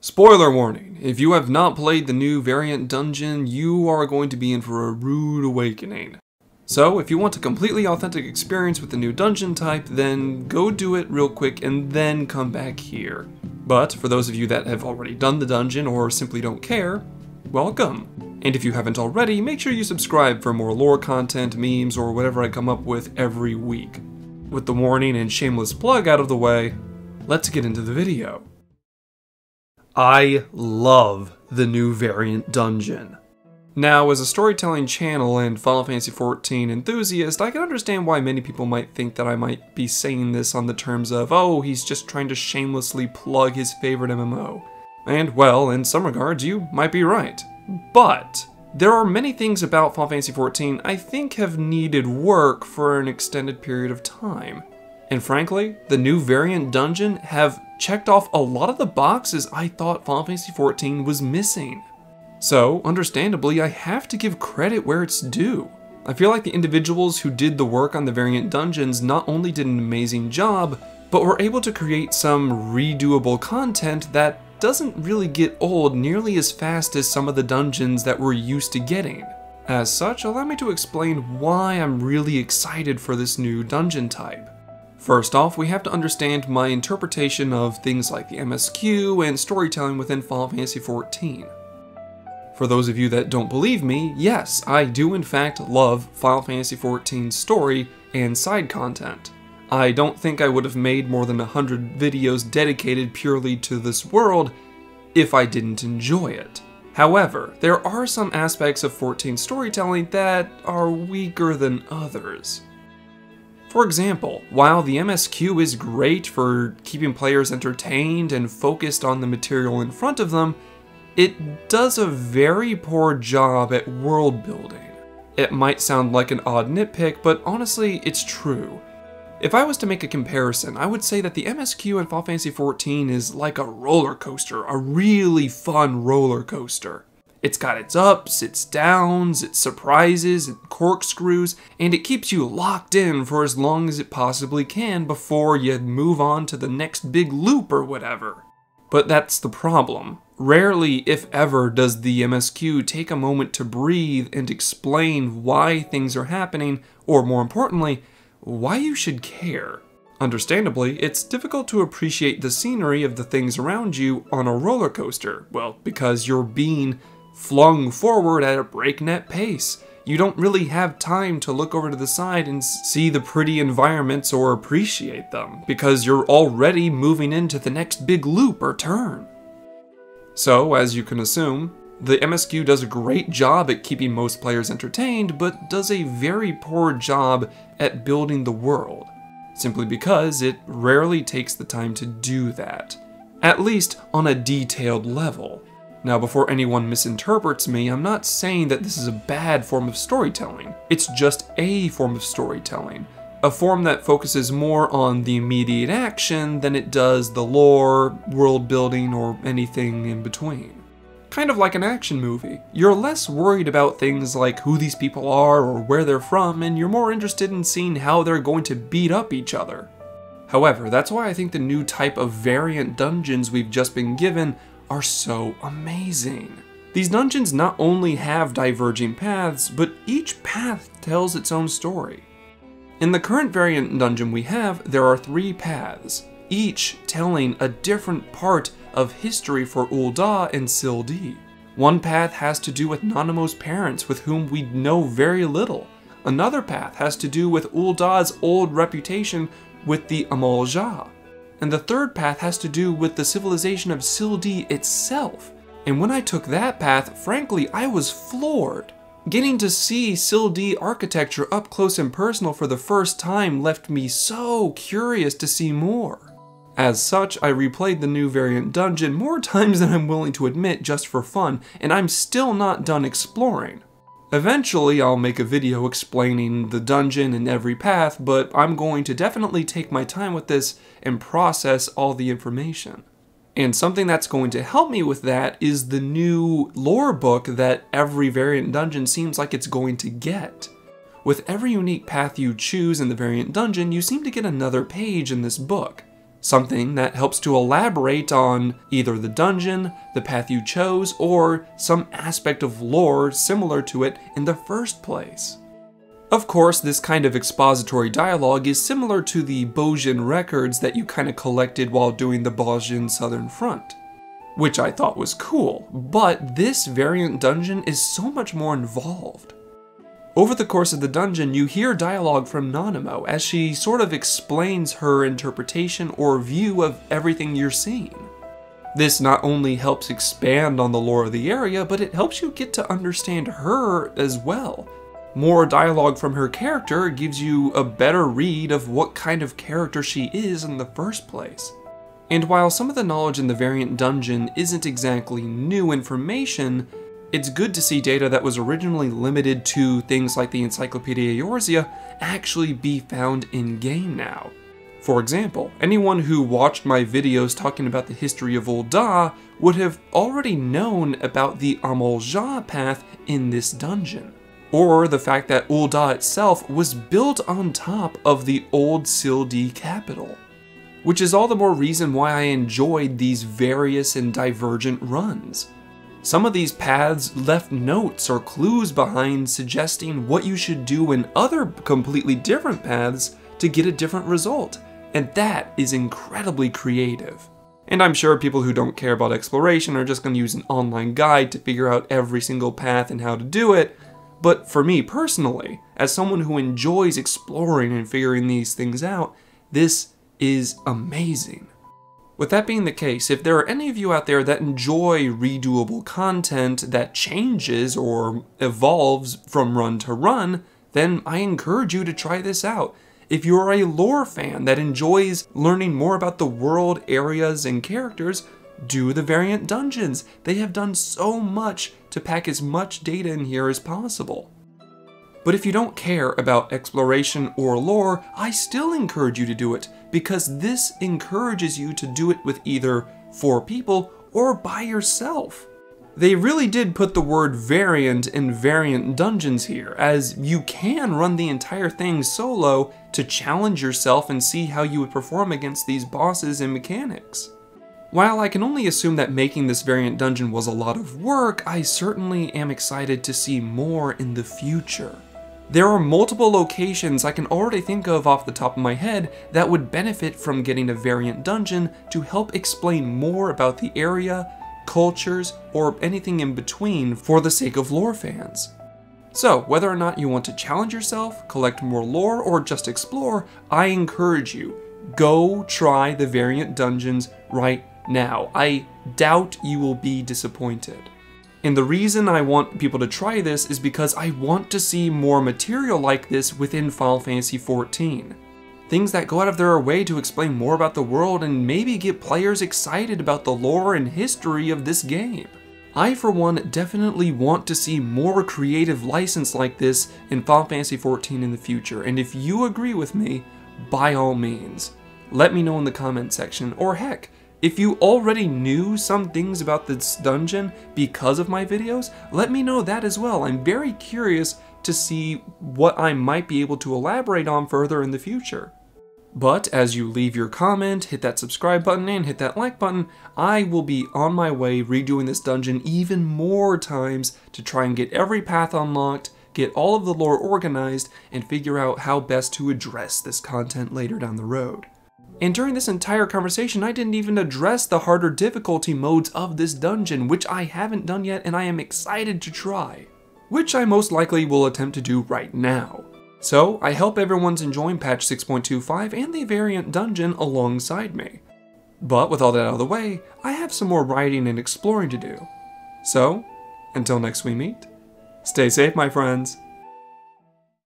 Spoiler warning, if you have not played the new variant dungeon, you are going to be in for a rude awakening. So if you want a completely authentic experience with the new dungeon type, then go do it real quick and then come back here. But for those of you that have already done the dungeon or simply don't care, welcome. And if you haven't already, make sure you subscribe for more lore content, memes, or whatever I come up with every week. With the warning and shameless plug out of the way, let's get into the video. I love the new variant dungeon. Now, as a storytelling channel and Final Fantasy XIV enthusiast, I can understand why many people might think that I might be saying this on the terms of, oh, he's just trying to shamelessly plug his favorite MMO. And well, in some regards, you might be right. But there are many things about Final Fantasy XIV I think have needed work for an extended period of time. And frankly, the new variant dungeon have checked off a lot of the boxes I thought Final Fantasy XIV was missing. So, understandably, I have to give credit where it's due. I feel like the individuals who did the work on the variant dungeons not only did an amazing job, but were able to create some redoable content that doesn't really get old nearly as fast as some of the dungeons that we're used to getting. As such, allow me to explain why I'm really excited for this new dungeon type. First off, we have to understand my interpretation of things like the MSQ and storytelling within Final Fantasy XIV. For those of you that don't believe me, yes, I do in fact love Final Fantasy XIV's story and side content. I don't think I would have made more than 100 videos dedicated purely to this world if I didn't enjoy it. However, there are some aspects of 14 storytelling that are weaker than others. For example, while the MSQ is great for keeping players entertained and focused on the material in front of them, it does a very poor job at world building. It might sound like an odd nitpick, but honestly, it's true. If I was to make a comparison, I would say that the MSQ in Final Fantasy XIV is like a roller coaster, a really fun roller coaster. It's got its ups, its downs, its surprises, and corkscrews, and it keeps you locked in for as long as it possibly can before you move on to the next big loop or whatever. But that's the problem. Rarely, if ever, does the MSQ take a moment to breathe and explain why things are happening, or more importantly, why you should care. Understandably, it's difficult to appreciate the scenery of the things around you on a roller coaster, well, because you're being flung forward at a breakneck pace. You don't really have time to look over to the side and see the pretty environments or appreciate them, because you're already moving into the next big loop or turn. So, as you can assume, the MSQ does a great job at keeping most players entertained, but does a very poor job at building the world, simply because it rarely takes the time to do that, at least on a detailed level. Now, before anyone misinterprets me, I'm not saying that this is a bad form of storytelling. It's just a form of storytelling. A form that focuses more on the immediate action than it does the lore, world building, or anything in between. Kind of like an action movie. You're less worried about things like who these people are or where they're from, and you're more interested in seeing how they're going to beat up each other. However, that's why I think the new type of variant dungeons we've just been given are so amazing. These dungeons not only have diverging paths, but each path tells its own story. In the current variant dungeon we have, there are 3 paths, each telling a different part of history for Ul'dah and Sildee. One path has to do with Nanamo's parents, with whom we know very little. Another path has to do with Ul'dah's old reputation with the Amalj'aa. And the third path has to do with the civilization of Sildee itself. And when I took that path, frankly, I was floored. Getting to see Sildee architecture up close and personal for the first time left me so curious to see more. As such, I replayed the new variant dungeon more times than I'm willing to admit just for fun, and I'm still not done exploring. Eventually, I'll make a video explaining the dungeon and every path, but I'm going to definitely take my time with this and process all the information. And something that's going to help me with that is the new lore book that every variant dungeon seems like it's going to get. With every unique path you choose in the variant dungeon, you seem to get another page in this book. something that helps to elaborate on either the dungeon, the path you chose, or some aspect of lore similar to it in the first place. Of course, this kind of expository dialogue is similar to the Bojin records that you kind of collected while doing the Bojin Southern Front, which I thought was cool, but this variant dungeon is so much more involved. Over the course of the dungeon, you hear dialogue from Nanamo as she sort of explains her interpretation or view of everything you're seeing. This not only helps expand on the lore of the area, but it helps you get to understand her as well. More dialogue from her character gives you a better read of what kind of character she is in the first place. And while some of the knowledge in the variant dungeon isn't exactly new information, it's good to see data that was originally limited to things like the Encyclopedia Eorzea actually be found in-game now. For example, anyone who watched my videos talking about the history of Ul'dah would have already known about the Amal-Jah path in this dungeon, or the fact that Ul'dah itself was built on top of the old Sil'Di capital, which is all the more reason why I enjoyed these various and divergent runs. Some of these paths left notes or clues behind suggesting what you should do in other completely different paths to get a different result, and that is incredibly creative. And I'm sure people who don't care about exploration are just going to use an online guide to figure out every single path and how to do it, but for me personally, as someone who enjoys exploring and figuring these things out, this is amazing. With that being the case, if there are any of you out there that enjoy redoable content that changes or evolves from run to run, then I encourage you to try this out. If you're a lore fan that enjoys learning more about the world, areas, and characters, do the variant dungeons. They have done so much to pack as much data in here as possible. But if you don't care about exploration or lore, I still encourage you to do it, because this encourages you to do it with either 4 people or by yourself. They really did put the word variant in variant dungeons here, as you can run the entire thing solo to challenge yourself and see how you would perform against these bosses and mechanics. While I can only assume that making this variant dungeon was a lot of work, I certainly am excited to see more in the future. There are multiple locations I can already think of off the top of my head that would benefit from getting a variant dungeon to help explain more about the area, cultures, or anything in between for the sake of lore fans. So, whether or not you want to challenge yourself, collect more lore, or just explore, I encourage you, go try the variant dungeons right now. I doubt you will be disappointed. And the reason I want people to try this is because I want to see more material like this within Final Fantasy XIV. Things that go out of their way to explain more about the world and maybe get players excited about the lore and history of this game. I, for one, definitely want to see more creative license like this in Final Fantasy XIV in the future, and if you agree with me, by all means, let me know in the comment section, or heck, if you already knew some things about this dungeon because of my videos, let me know that as well. I'm very curious to see what I might be able to elaborate on further in the future. But as you leave your comment, hit that subscribe button, and hit that like button, I will be on my way redoing this dungeon even more times to try and get every path unlocked, get all of the lore organized, and figure out how best to address this content later down the road. And during this entire conversation, I didn't even address the harder difficulty modes of this dungeon, which I haven't done yet and I am excited to try, which I most likely will attempt to do right now. So, I hope everyone's enjoying patch 6.25 and the variant dungeon alongside me. But with all that out of the way, I have some more writing and exploring to do. So, until next we meet, stay safe my friends.